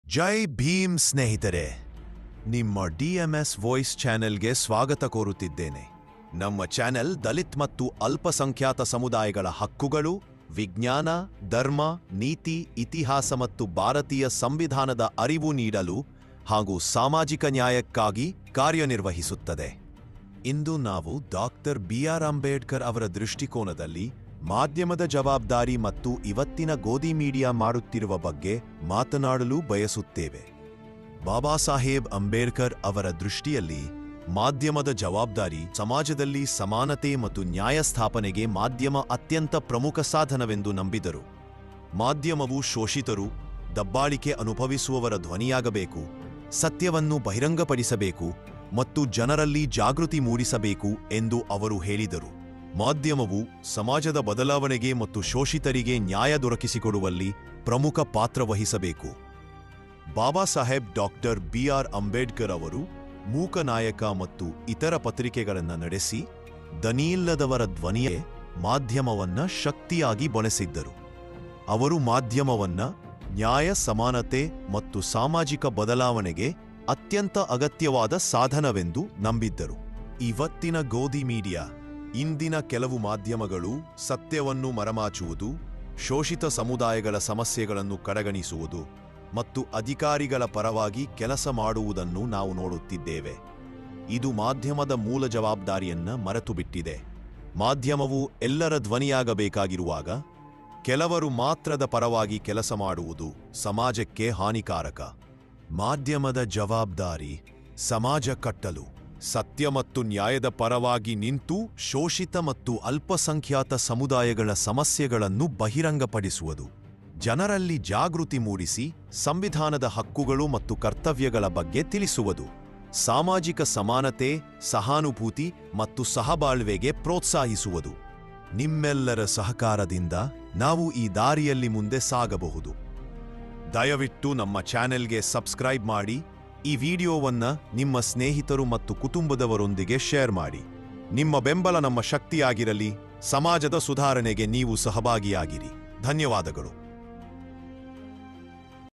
ಜೈ ಭೀಮ್ ಸ್ನೇಹಿತರೆ, ನಿಮ್ಮ DMS voice ಚಾನೆಲ್ಗೆ ಸ್ವಾಗತ ಕೋರುತ್ತಿದ್ದೇನೆ. ನಮ್ಮ ಚಾನೆಲ್ ದಲಿತ್ ಮತ್ತು ಅಲ್ಪಸಂಖ್ಯಾತ ಸಮುದಾಯಗಳ ಹಕ್ಕುಗಳು, ವಿಜ್ಞಾನ, ಧರ್ಮ, ನೀತಿ, ಇತಿಹಾಸ ಮತ್ತು ಭಾರತೀಯ ಸಂವಿಧಾನದ ಅರಿವು ನೀಡಲು ಹಾಗೂ ಸಾಮಾಜಿಕ ನ್ಯಾಯಕ್ಕಾಗಿ ಕಾರ್ಯನಿರ್ವಹಿಸುತ್ತದೆ. ಇಂದು ನಾವು ಡಾಕ್ಟರ್ ಬಿ.ಆರ್. ಅಂಬೇಡ್ಕರ್ ಅವರ ದೃಷ್ಟಿಕೋನದಲ್ಲಿ ಮಾಧ್ಯಮದ ಜವಾಬ್ದಾರಿ ಮತ್ತು ಇವತ್ತಿನ ಗೋಧಿ ಮೀಡಿಯಾ ಮಾಡುತ್ತಿರುವ ಬಗ್ಗೆ ಮಾತನಾಡಲು ಬಯಸುತ್ತೇವೆ. ಬಾಬಾ ಸಾಹೇಬ್ ಅಂಬೇಡ್ಕರ್ ಅವರ ದೃಷ್ಟಿಯಲ್ಲಿ ಮಾಧ್ಯಮದ ಜವಾಬ್ದಾರಿ ಸಮಾಜದಲ್ಲಿ ಸಮಾನತೆ ಮತ್ತು ನ್ಯಾಯ ಸ್ಥಾಪನೆಗೆ ಮಾಧ್ಯಮ ಅತ್ಯಂತ ಪ್ರಮುಖ ಸಾಧನವೆಂದು ನಂಬಿದರು. ಮಾಧ್ಯಮವು ಶೋಷಿತರು, ದಬ್ಬಾಳಿಕೆ ಅನುಭವಿಸುವವರ ಧ್ವನಿಯಾಗಬೇಕು, ಸತ್ಯವನ್ನು ಬಹಿರಂಗಪಡಿಸಬೇಕು ಮತ್ತು ಜನರಲ್ಲಿ ಜಾಗೃತಿ ಮೂಡಿಸಬೇಕು ಎಂದು ಅವರು ಹೇಳಿದರು. ಮಾಧ್ಯಮವು ಸಮಾಜದ ಬದಲಾವಣೆಗೆ ಮತ್ತು ಶೋಷಿತರಿಗೆ ನ್ಯಾಯ ದೊರಕಿಸಿಕೊಡುವಲ್ಲಿ ಪ್ರಮುಖ ಪಾತ್ರ ವಹಿಸಬೇಕು. Baba Saheb doctor B R. ಅಂಬೇಡ್ಕರ್ ಅವರು ಮೂಕ ನಾಯಕ ಮತ್ತು ಇತರ ಪತ್ರಿಕೆಗಳನ್ನು ನಡೆಸಿ ದನಿಯಿಲ್ಲದವರ ಧ್ವನಿಯೇ ಮಾಧ್ಯಮವನ್ನ ಶಕ್ತಿಯಾಗಿ ಬಳಸಿದ್ದರು. ಅವರು ಮಾಧ್ಯಮವನ್ನ ನ್ಯಾಯ, ಸಮಾನತೆ ಮತ್ತು ಸಾಮಾಜಿಕ ಬದಲಾವಣೆಗೆ ಅತ್ಯಂತ ಅಗತ್ಯವಾದ ಸಾಧನವೆಂದು ನಂಬಿದ್ದರು. ಇವತ್ತಿನ ಗೋಧಿ ಮೀಡಿಯಾ ಇಂದಿನ ಕೆಲವು ಮಾಧ್ಯಮಗಳು ಸತ್ಯವನ್ನು ಮರೆಮಾಚುವುದು, ಶೋಷಿತ ಸಮುದಾಯಗಳ ಸಮಸ್ಯೆಗಳನ್ನು ಕಡೆಗಣಿಸುವುದು ಮತ್ತು ಅಧಿಕಾರಿಗಳ ಪರವಾಗಿ ಕೆಲಸ ಮಾಡುವುದನ್ನು ನಾವು ನೋಡುತ್ತಿದ್ದೇವೆ. ಇದು ಮಾಧ್ಯಮದ ಮೂಲ ಜವಾಬ್ದಾರಿಯನ್ನ ಮರೆತುಬಿಟ್ಟಿದೆ. ಮಾಧ್ಯಮವು ಎಲ್ಲರ ಧ್ವನಿಯಾಗಬೇಕಾಗಿರುವಾಗ ಕೆಲವರು ಮಾತ್ರದ ಪರವಾಗಿ ಕೆಲಸ ಮಾಡುವುದು ಸಮಾಜಕ್ಕೆ ಹಾನಿಕಾರಕ. ಮಾಧ್ಯಮದ ಜವಾಬ್ದಾರಿ ಸಮಾಜ ಕಟ್ಟಲು, ಸತ್ಯ ಮತ್ತು ನ್ಯಾಯದ ಪರವಾಗಿ ನಿಂತು ಶೋಷಿತ ಮತ್ತು ಅಲ್ಪಸಂಖ್ಯಾತ ಸಮುದಾಯಗಳ ಸಮಸ್ಯೆಗಳನ್ನು ಬಹಿರಂಗಪಡಿಸುವುದು, ಜನರಲ್ಲಿ ಜಾಗೃತಿ ಮೂಡಿಸಿ ಸಂವಿಧಾನದ ಹಕ್ಕುಗಳು ಮತ್ತು ಕರ್ತವ್ಯಗಳ ಬಗ್ಗೆ ತಿಳಿಸುವುದು, ಸಾಮಾಜಿಕ ಸಮಾನತೆ, ಸಹಾನುಭೂತಿ ಮತ್ತು ಸಹಬಾಳ್ವೆಗೆ ಪ್ರೋತ್ಸಾಹಿಸುವುದು. ನಿಮ್ಮೆಲ್ಲರ ಸಹಕಾರದಿಂದ ನಾವು ಈ ದಾರಿಯಲ್ಲಿ ಮುಂದೆ ಸಾಗಬಹುದು. ದಯವಿಟ್ಟು ನಮ್ಮ ಚಾನೆಲ್ಗೆ ಸಬ್ಸ್ಕ್ರೈಬ್ ಮಾಡಿ, ಈ ವಿಡಿಯೋವನ್ನ ನಿಮ್ಮ ಸ್ನೇಹಿತರು ಮತ್ತು ಕುಟುಂಬದವರೊಂದಿಗೆ ಶೇರ್ ಮಾಡಿ. ನಿಮ್ಮ ಬೆಂಬಲ ನಮ್ಮ ಶಕ್ತಿಯಾಗಿರಲಿ. ಸಮಾಜದ ಸುಧಾರಣೆಗೆ ನೀವು ಸಹಭಾಗಿಯಾಗಿರಿ. ಧನ್ಯವಾದಗಳು.